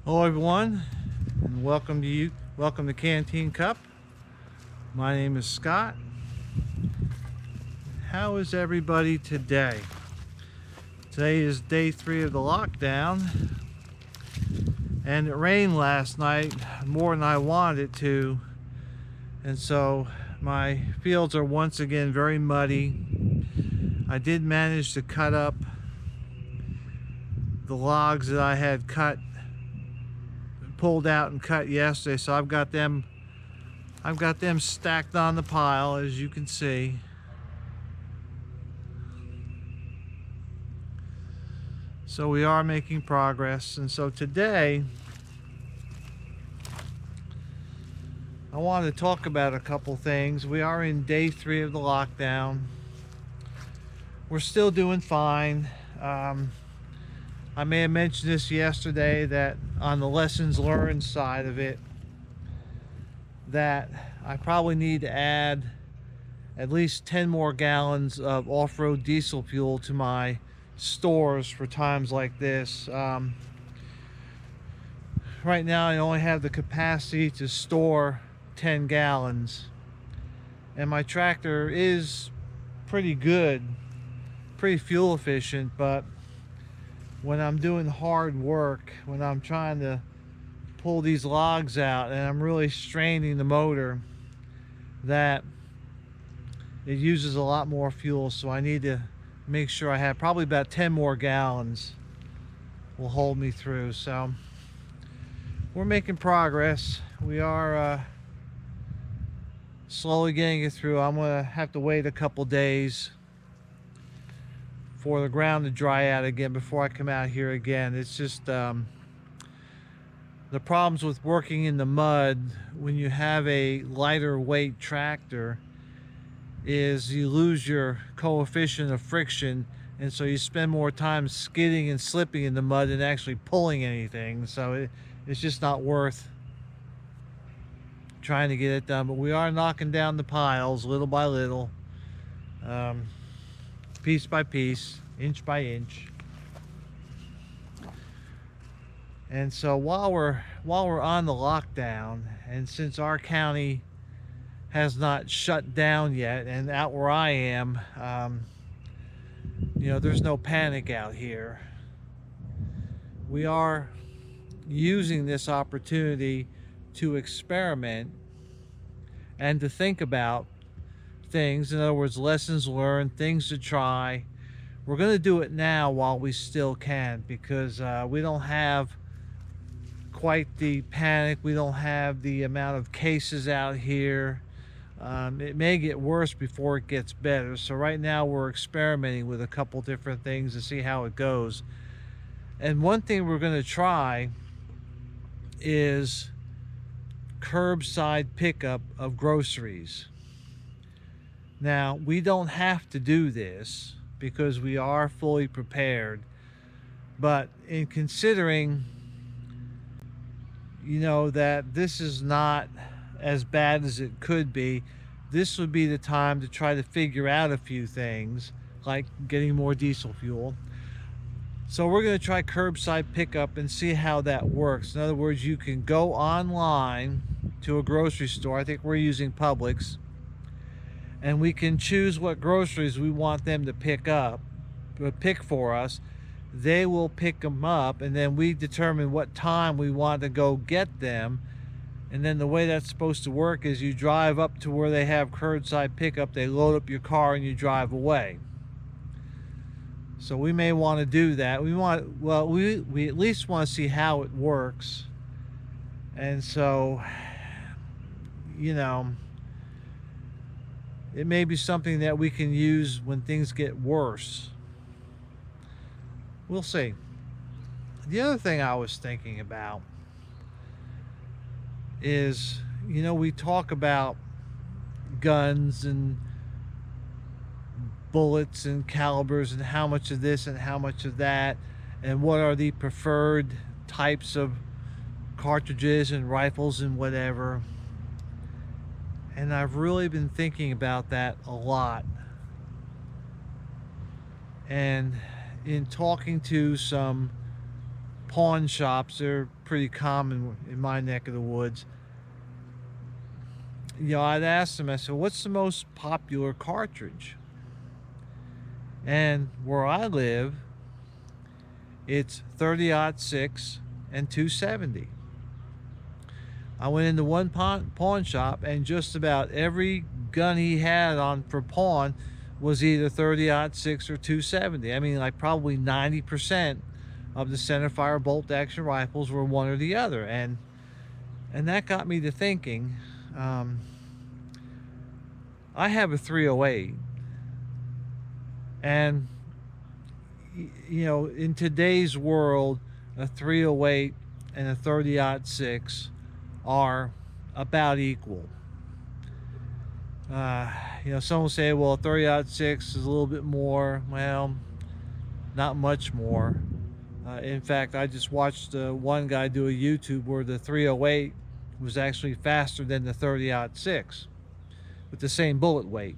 Hello everyone, and welcome to Canteen Cup. My name is Scott. How is everybody today? Today is day 3 of the lockdown, and it rained last night more than I wanted it to, and so my fields are once again very muddy. I did manage to cut up the logs that I had pulled out and cut yesterday, so I've got them stacked on the pile, as you can see. So we are making progress, and so today I wanted to talk about a couple things. We are in day 3 of the lockdown. We're still doing fine. I may have mentioned this yesterday, that on the lessons learned side of it, that I probably need to add at least 10 more gallons of off-road diesel fuel to my stores for times like this. Right now I only have the capacity to store 10 gallons, and my tractor is pretty good, pretty fuel efficient, but when I'm doing hard work, when I'm trying to pull these logs out and I'm really straining the motor, that it uses a lot more fuel. So I need to make sure I have probably about 10 more gallons will hold me through. So we're making progress. We are slowly getting it through. I'm gonna have to wait a couple days for the ground to dry out again before I come out here again. It's just the problems with working in the mud when you have a lighter weight tractor is you lose your coefficient of friction, and so you spend more time skidding and slipping in the mud than actually pulling anything. So it's just not worth trying to get it done. But we are knocking down the piles little by little, piece by piece, inch by inch. And so while we're on the lockdown, and since our county has not shut down yet, and out where I am, there's no panic out here. We are using this opportunity to experiment and to think about things. In other words, lessons learned, things to try. We're going to do it now while we still can, because we don't have quite the panic. We don't have the amount of cases out here. It may get worse before it gets better. So right now we're experimenting with a couple different things to see how it goes. And one thing we're going to try is curbside pickup of groceries. Now, we don't have to do this because we are fully prepared, but in considering, that this is not as bad as it could be, this would be the time to try to figure out a few things, like getting more diesel fuel. So we're going to try curbside pickup and see how that works. In other words, you can go online to a grocery store. I think we're using Publix, and we can choose what groceries we want them to pick for us. They will pick them up, and then we determine what time we want to go get them. And then the way that's supposed to work is you drive up to where they have curbside pickup, they load up your car, and you drive away. So we may want to do that. We at least want to see how it works. And so, it may be something that we can use when things get worse. We'll see. The other thing I was thinking about is, we talk about guns and bullets and calibers and how much of this and how much of that, and what are the preferred types of cartridges and rifles and whatever. And I've really been thinking about that a lot. And in talking to some pawn shops. They're pretty common in my neck of the woods. I'd ask them, I said, what's the most popular cartridge? And where I live, it's 30-06 and 270. I went into one pawn shop, and just about every gun he had on for pawn was either 30-06 or 270. I mean, like probably 90% of the centerfire bolt action rifles were one or the other, and that got me to thinking. I have a 308, and in today's world, a 308 and a 30-06 are about equal. Some will say, well, 30-06 is a little bit more. Well, not much more. In fact, I just watched one guy do a YouTube where the 308 was actually faster than the 30-06 with the same bullet weight.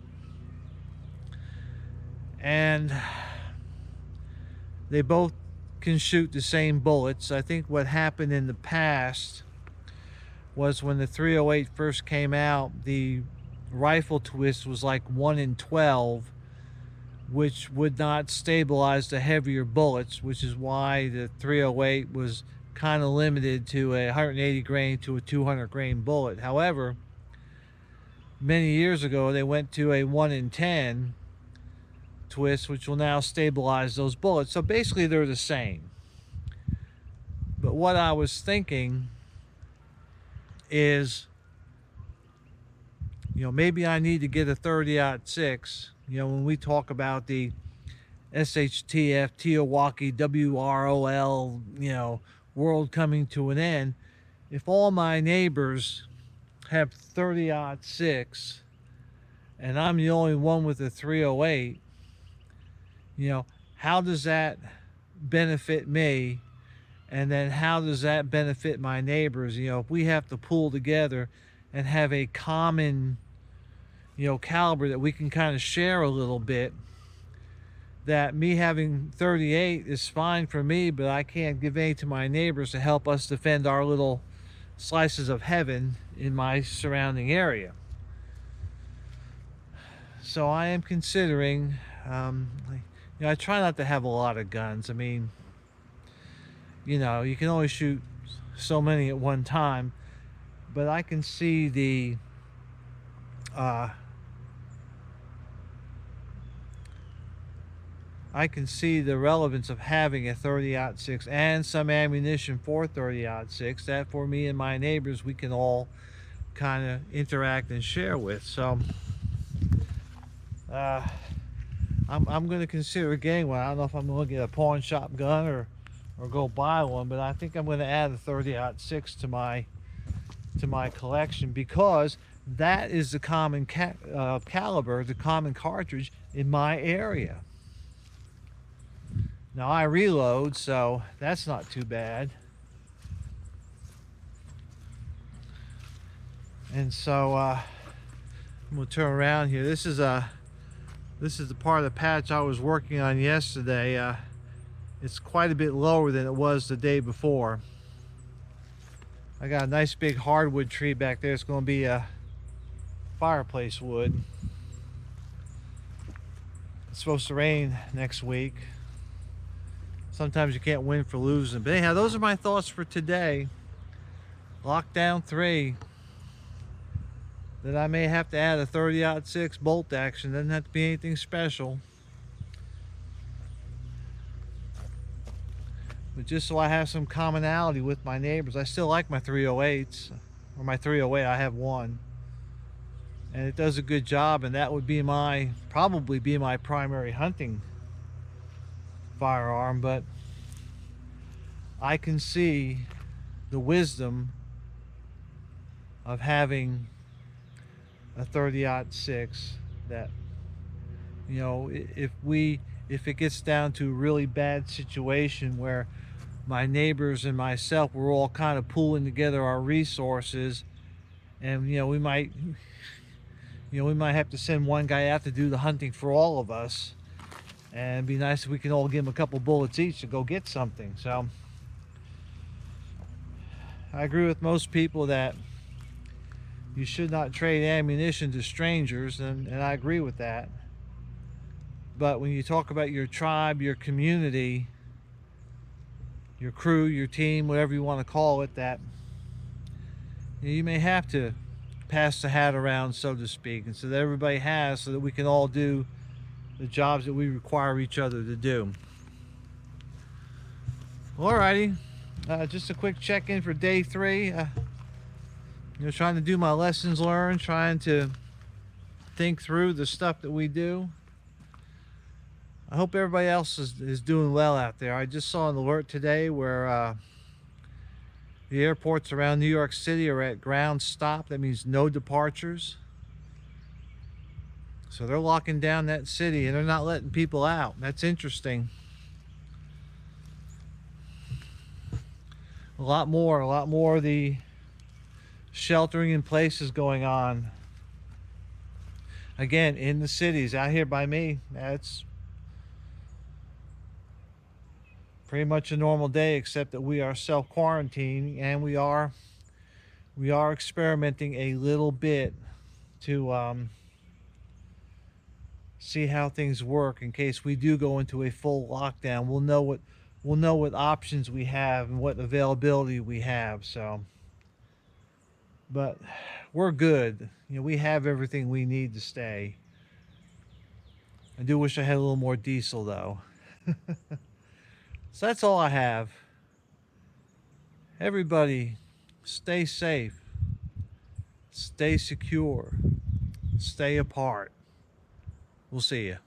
And they both can shoot the same bullets. I think what happened in the past was when the 308 first came out, the rifle twist was like 1 in 12, which would not stabilize the heavier bullets, which is why the 308 was kind of limited to a 180 grain to a 200 grain bullet. However, many years ago they went to a 1 in 10 twist, which will now stabilize those bullets. So basically they're the same. But what I was thinking is, maybe I need to get a 30-06. When we talk about the SHTF, Teowaki, WROL, world coming to an end, if all my neighbors have 30-06 and I'm the only one with a 308, how does that benefit me? And then how does that benefit my neighbors? If we have to pull together and have a common, caliber that we can kind of share a little bit, that me having 38 is fine for me, but I can't give any to my neighbors to help us defend our little slices of heaven in my surrounding area. So I am considering, I try not to have a lot of guns. I mean, you can only shoot so many at one time, but I can see the relevance of having a 30-06 and some ammunition for 30-06 that for me and my neighbors we can all kind of interact and share with. So I'm going to consider getting one. I don't know if I'm going to get a pawn shop gun or go buy one, but I think I'm going to add a 30-06 to my collection, because that is the common caliber, the common cartridge in my area. Now I reload, so that's not too bad. And so I'm going to turn around here. This is the part of the patch I was working on yesterday. It's quite a bit lower than it was the day before. I got a nice big hardwood tree back there. It's going to be a fireplace wood. It's supposed to rain next week. Sometimes you can't win for losing. But anyhow, those are my thoughts for today. Lockdown 3. That I may have to add a 30-06 bolt action. Doesn't have to be anything special. But just so I have some commonality with my neighbors. I still like my 308s. Or my 308, I have one. And it does a good job, and that would be probably be my primary hunting firearm. But I can see the wisdom of having a 30-06 that, if it gets down to a really bad situation where my neighbors and myself, we're all kind of pooling together our resources, and we might have to send one guy out to do the hunting for all of us, and it'd be nice if we can all give him a couple bullets each to go get something. So I agree with most people that you should not trade ammunition to strangers, and I agree with that. But when you talk about your tribe, your community, your crew, your team, whatever you want to call it, that you may have to pass the hat around, so to speak, and so that everybody has, so that we can all do the jobs that we require each other to do. Alrighty, just a quick check-in for day 3. Trying to do my lessons learned, trying to think through the stuff that we do. I hope everybody else is doing well out there. I just saw an alert today where the airports around New York City are at ground stop. That means no departures. So they're locking down that city and they're not letting people out. That's interesting. A lot more of the sheltering in place is going on. Again, in the cities out here by me, that's pretty much a normal day, except that we are self-quarantining and we are experimenting a little bit to see how things work in case we do go into a full lockdown. We'll know what options we have and what availability we have. So, but we're good. We have everything we need to stay. I do wish I had a little more diesel though. So that's all I have. Everybody, stay safe, stay secure, stay apart. We'll see you.